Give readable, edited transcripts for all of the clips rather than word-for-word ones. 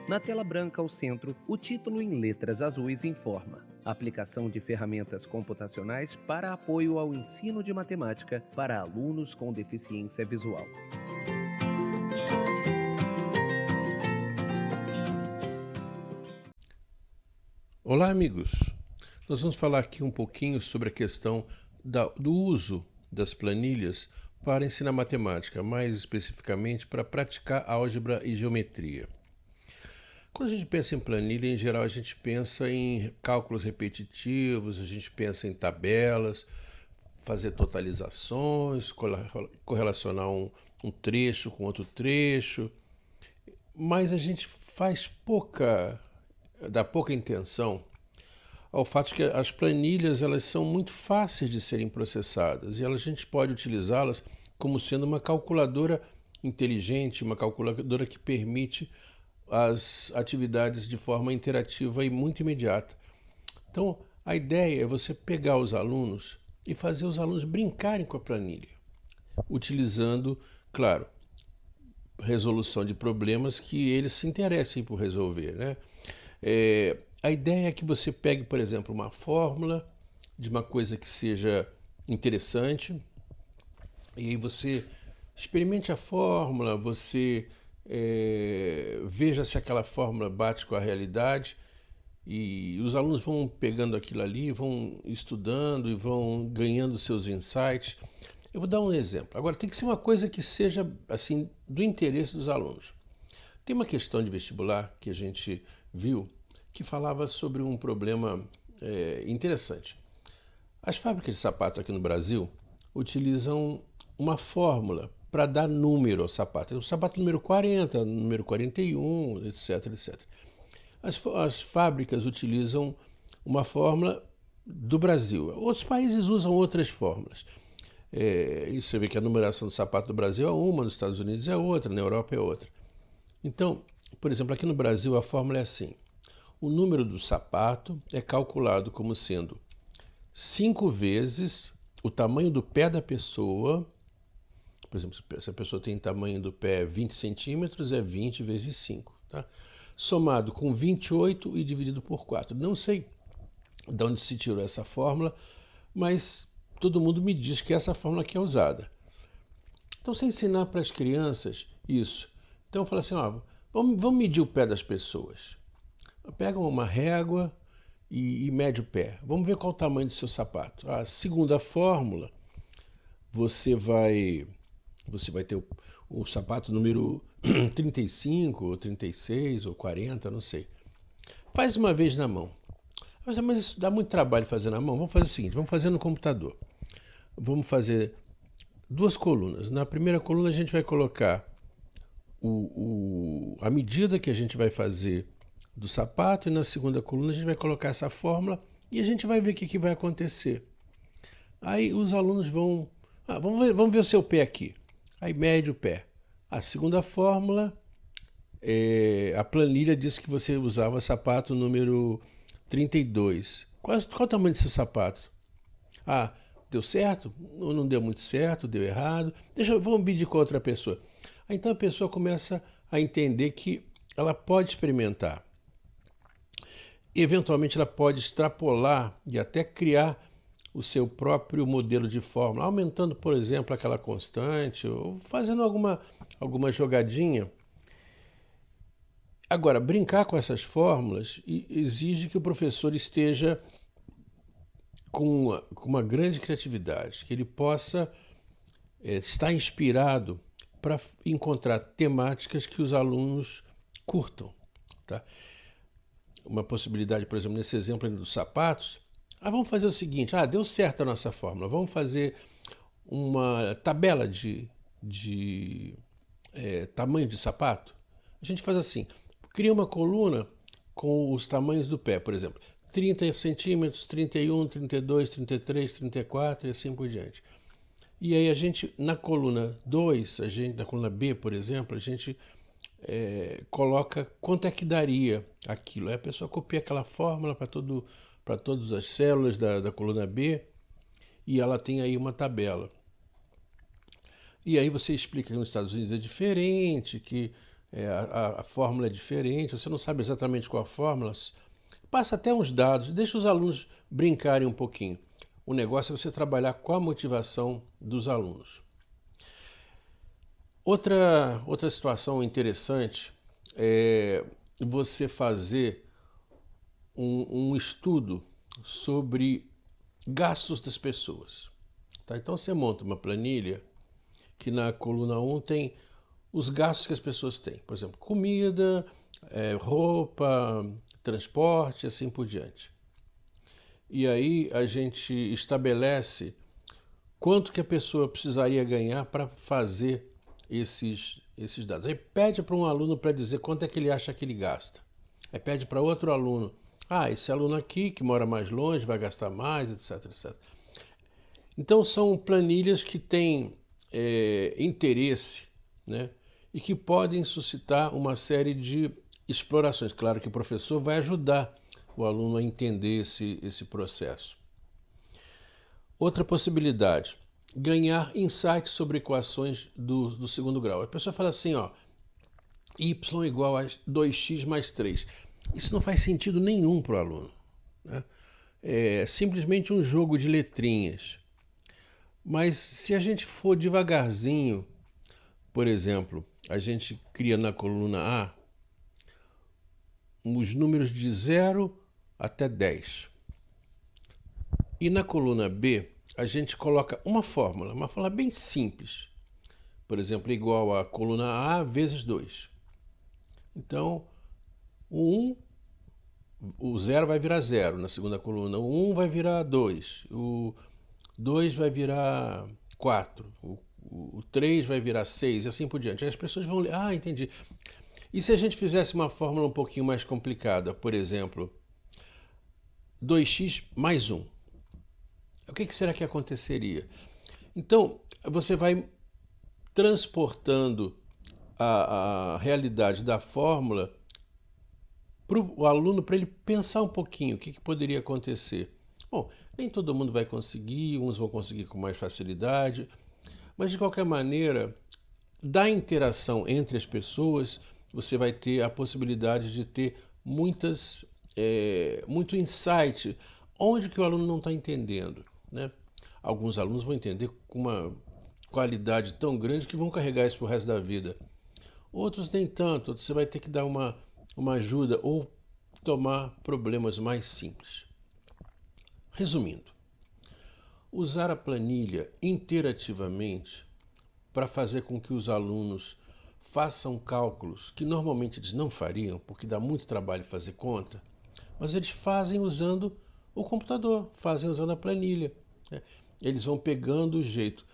Na tela branca ao centro, o título em letras azuis informa: Aplicação de ferramentas computacionais para apoio ao ensino de matemática para alunos com deficiência visual. Olá, amigos! Nós vamos falar aqui um pouquinho sobre a questão do uso das planilhas para ensinar matemática, mais especificamente para praticar álgebra e geometria. Quando a gente pensa em planilha, em geral a gente pensa em cálculos repetitivos, a gente pensa em tabelas, fazer totalizações, correlacionar um trecho com outro trecho, mas a gente dá pouca intenção ao fato de que as planilhas elas são muito fáceis de serem processadas e a gente pode utilizá-las como sendo uma calculadora inteligente, uma calculadora que permite as atividades de forma interativa e muito imediata. Então, a ideia é você pegar os alunos e fazer os alunos brincarem com a planilha, utilizando, claro, resolução de problemas que eles se interessem por resolver, né? A ideia é que você pegue, por exemplo, uma fórmula de uma coisa que seja interessante e aí você experimente a fórmula, você veja se aquela fórmula bate com a realidade e os alunos vão pegando aquilo ali, vão estudando e vão ganhando seus insights. Eu vou dar um exemplo. Agora, tem que ser uma coisa que seja assim do interesse dos alunos. Tem uma questão de vestibular que a gente viu que falava sobre um problema interessante. As fábricas de sapato aqui no Brasil utilizam uma fórmula para dar número ao sapato. O sapato número 40, número 41, etc, etc. As fábricas utilizam uma fórmula do Brasil. Outros países usam outras fórmulas. Isso você vê que a numeração do sapato do Brasil é uma, nos Estados Unidos é outra, na Europa é outra. Então, por exemplo, aqui no Brasil a fórmula é assim: o número do sapato é calculado como sendo 5 vezes o tamanho do pé da pessoa. Por exemplo, se a pessoa tem tamanho do pé 20 centímetros, é 20 vezes 5. Tá? Somado com 28 e dividido por 4. Não sei de onde se tirou essa fórmula, mas todo mundo me diz que essa fórmula aqui é usada. Então, você ensinar para as crianças isso. Então, fala assim, ó, vamos medir o pé das pessoas. Pega uma régua e mede o pé. Vamos ver qual o tamanho do seu sapato. A segunda fórmula, você vai ter o sapato número 35, ou 36, ou 40, não sei. Faz uma vez na mão. Mas isso dá muito trabalho fazer na mão. Vamos fazer o seguinte, vamos fazer no computador. Vamos fazer 2 colunas. Na primeira coluna a gente vai colocar a medida que a gente vai fazer do sapato e na segunda coluna a gente vai colocar essa fórmula e a gente vai ver o que vai acontecer. Aí os alunos vão... vamos ver o seu pé aqui. Aí mede o pé. A segunda fórmula, a planilha disse que você usava sapato número 32. Qual o tamanho do seu sapato? Deu certo? Ou não deu muito certo? Deu errado? Vamos medir com outra pessoa. Então a pessoa começa a entender que ela pode experimentar. Eventualmente ela pode extrapolar e até criar o seu próprio modelo de fórmula, aumentando, por exemplo, aquela constante ou fazendo alguma jogadinha. Agora, brincar com essas fórmulas exige que o professor esteja com uma grande criatividade, que ele possa estar inspirado para encontrar temáticas que os alunos curtam. Tá? Uma possibilidade, por exemplo, nesse exemplo dos sapatos, vamos fazer o seguinte, deu certo a nossa fórmula, vamos fazer uma tabela de tamanho de sapato. A gente faz assim, cria uma coluna com os tamanhos do pé, por exemplo, 30 centímetros, 31, 32, 33, 34 e assim por diante. E aí a gente, na coluna 2, na coluna B, por exemplo, a gente coloca quanto é que daria aquilo. Aí a pessoa copia aquela fórmula para todas as células da coluna B e ela tem aí uma tabela. E aí você explica que nos Estados Unidos é diferente, que a fórmula é diferente, você não sabe exatamente qual a fórmula, passa até uns dados, deixa os alunos brincarem um pouquinho. O negócio é você trabalhar com a motivação dos alunos. Outra situação interessante é você fazer um estudo sobre gastos das pessoas. Tá? Então você monta uma planilha que na coluna 1 tem os gastos que as pessoas têm. Por exemplo, comida, roupa, transporte, assim por diante. E aí a gente estabelece quanto que a pessoa precisaria ganhar para fazer esses dados. Aí pede para um aluno para dizer quanto é que ele acha que ele gasta. Aí pede para outro aluno, esse aluno aqui que mora mais longe vai gastar mais, etc, etc. Então são planilhas que têm interesse, né, e que podem suscitar uma série de explorações. Claro que o professor vai ajudar o aluno a entender esse processo. Outra possibilidade, ganhar insights sobre equações do segundo grau. A pessoa fala assim, y igual a 2x mais 3. Isso não faz sentido nenhum para o aluno, né? É simplesmente um jogo de letrinhas. Mas se a gente for devagarzinho, por exemplo, a gente cria na coluna A os números de 0 até 10. E na coluna B, a gente coloca uma fórmula bem simples. Por exemplo, igual a coluna A vezes 2. Então, o 0 vai virar 0 na segunda coluna, o 1 vai virar 2, o 2 vai virar 4, o 3 vai virar 6 e assim por diante. Aí as pessoas vão ler, entendi. E se a gente fizesse uma fórmula um pouquinho mais complicada, por exemplo, 2x mais 1, o que será que aconteceria? Então, você vai transportando a realidade da fórmula para o aluno, para ele pensar um pouquinho o que poderia acontecer. Bom, nem todo mundo vai conseguir, uns vão conseguir com mais facilidade, mas de qualquer maneira, da interação entre as pessoas, você vai ter a possibilidade de ter muito insight, onde que o aluno não está entendendo, né? Alguns alunos vão entender com uma qualidade tão grande que vão carregar isso para o resto da vida. Outros nem tanto, você vai ter que dar uma ajuda ou tomar problemas mais simples. Resumindo, usar a planilha interativamente para fazer com que os alunos façam cálculos que normalmente eles não fariam, porque dá muito trabalho fazer conta, mas eles fazem usando o computador, fazem usando a planilha, né? Eles vão pegando o jeito.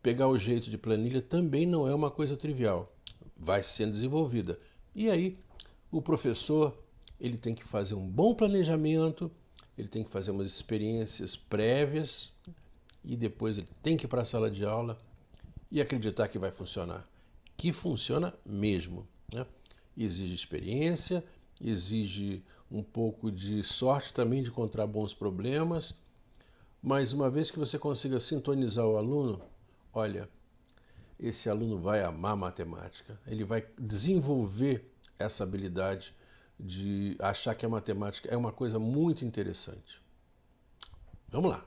Pegar o jeito de planilha também não é uma coisa trivial, vai sendo desenvolvida. E aí, o professor ele tem que fazer um bom planejamento, ele tem que fazer umas experiências prévias e depois ele tem que ir para a sala de aula e acreditar que vai funcionar. Que funciona mesmo, né? Exige experiência, exige um pouco de sorte também de encontrar bons problemas, mas uma vez que você consiga sintonizar o aluno, olha, esse aluno vai amar matemática, ele vai desenvolver essa habilidade de achar que a matemática é uma coisa muito interessante. Vamos lá!